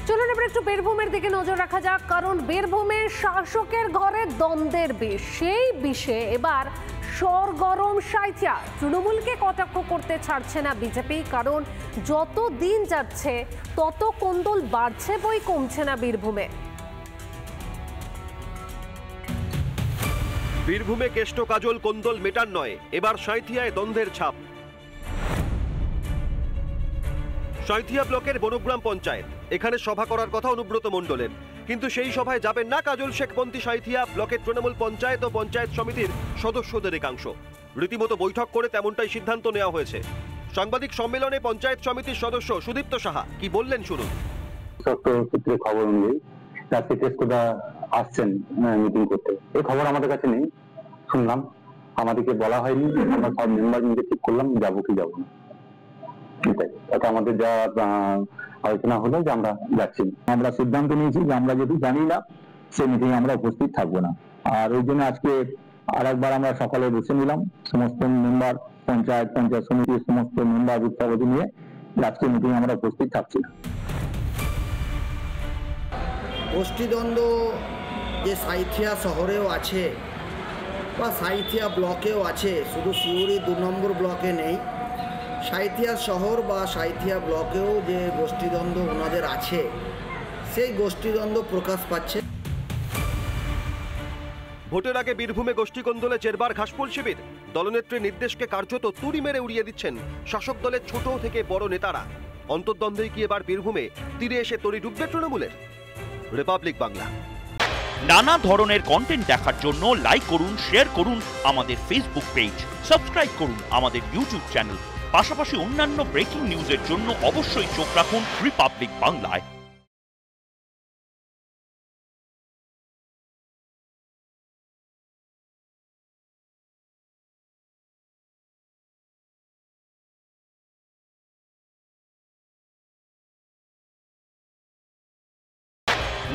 চলুন এবার একটু বীরভূমের দিকে নজর রাখা যাক, কারণ বীরভূমের শাসকের ঘরে দ্বন্দ্বের বিষ। সেই বিষে এবার সরগরম সাঁইথিয়া। তৃণমূলকে কটাক্ষ করতে ছাড়ছে না বিজেপি, কারণ যত দিন যাচ্ছে তত কোন্দল বাড়ছে বই কমছে না বীরভূমে। বীরভূমে কেষ্ট কাজল কোন্দল মেটার নয়, এবার সাঁইথিয়ায় দ্বন্দ্বের ছাপ। সাঁইথিয়া ব্লকের বনগ্রাম পঞ্চায়েত, এখানে সভা করার কথা অনুব্রত মণ্ডলের, কিন্তু সেই সভায় যাবেন না কাজল শেখপন্থী সাঁইথিয়া ব্লকের তৃণমূল পঞ্চায়েত ও পঞ্চায়েত সমিতির সদস্যদের একাংশ। রীতিমতো বৈঠক করে তেমনটাই সিদ্ধান্ত নেওয়া হয়েছে। সাংবাদিক সম্মেলনে পঞ্চায়েত সমিতির সদস্য সুদীপ্ত সাহা কি বললেন শুনুন। সূত্রে খবর অনুযায়ী আসছেন মিটিং করতে, এই খবর আমাদের কাছে নেই, শুনলাম, আমাদেরকে বলা হয়নি। আমরা সব মেম্বার মিলে ঠিক করলাম যাবো কি যাবো না, এটা আমাদের যা আলোচনা হলো যে আমরা যাচ্ছি। আমরা সিদ্ধান্ত নিয়েছি যে আমরা যদি জানি না সেই মিটিং আমরা উপস্থিত থাকবো না। আর ওই জন্য আজকে আর একবার আমরা সকালে বসে নিলাম সমস্ত মেম্বার, পঞ্চায়েত সমিতির সমস্ত মেম্বার ইত্যাদি নিয়ে, আজকে মিটিং আমরা উপস্থিত থাকছি না। গোষ্ঠীদ্বন্দ্ব যে সাঁইথিয়া শহরেও আছে বা সাঁইথিয়া ব্লকেও আছে, শুধু সিউড়ি 2 নম্বর ব্লকে নেই, সাঁইথিয়া শহর বা সাঁইথিয়া ব্লকেও যে গোষ্ঠীদ্বন্দ্ব ওনাদের আছে, সেই গোষ্ঠীদ্বন্দ্ব প্রকাশ পাচ্ছে। ভোটের আগে বীরভূমে গোষ্ঠী কোন্দলে জেরবার ঘাসফুল শিবির। দলনেত্রীর নির্দেশকে কার্যত তুড়ি মেরে উড়িয়ে দিচ্ছেন শাসক দলের ছোট থেকে বড় নেতারা। অন্তর্দ্বন্দ্বে কি এবার বীরভূমে তীরে এসে তরি ডুববে তৃণমূলের? রিপাবলিক বাংলা। নানা ধরনের কন্টেন্ট দেখার জন্য লাইক করুন, শেয়ার করুন আমাদের ফেসবুক পেজ, সাবস্ক্রাইব করুন আমাদের ইউটিউব চ্যানেল। পাশাপাশি অন্যান্য ব্রেকিং নিউজের জন্য অবশ্যই চোখ রাখুন রিপাবলিক বাংলায়।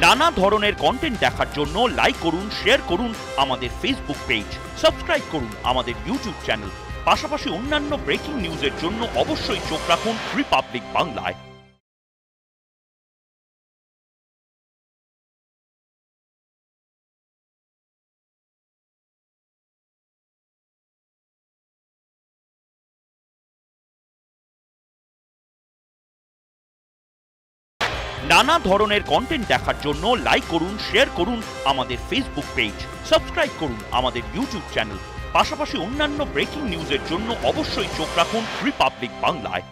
নানা ধরনের কন্টেন্ট দেখার জন্য লাইক করুন, শেয়ার করুন আমাদের ফেসবুক পেজ, সাবস্ক্রাইব করুন আমাদের ইউটিউব চ্যানেল। পাশাপাশি অন্যান্য ব্রেকিং নিউজের জন্য অবশ্যই চোখ রাখুন রিপাবলিক বাংলায়। নানা ধরনের কন্টেন্ট দেখার জন্য লাইক করুন, শেয়ার করুন আমাদের ফেসবুক পেজ, সাবস্ক্রাইব করুন আমাদের ইউটিউব চ্যানেল। পাশাপাশি অন্যান্য ব্রেকিং নিউজের জন্য অবশ্যই চোখ রাখুন রিপাবলিক বাংলায়।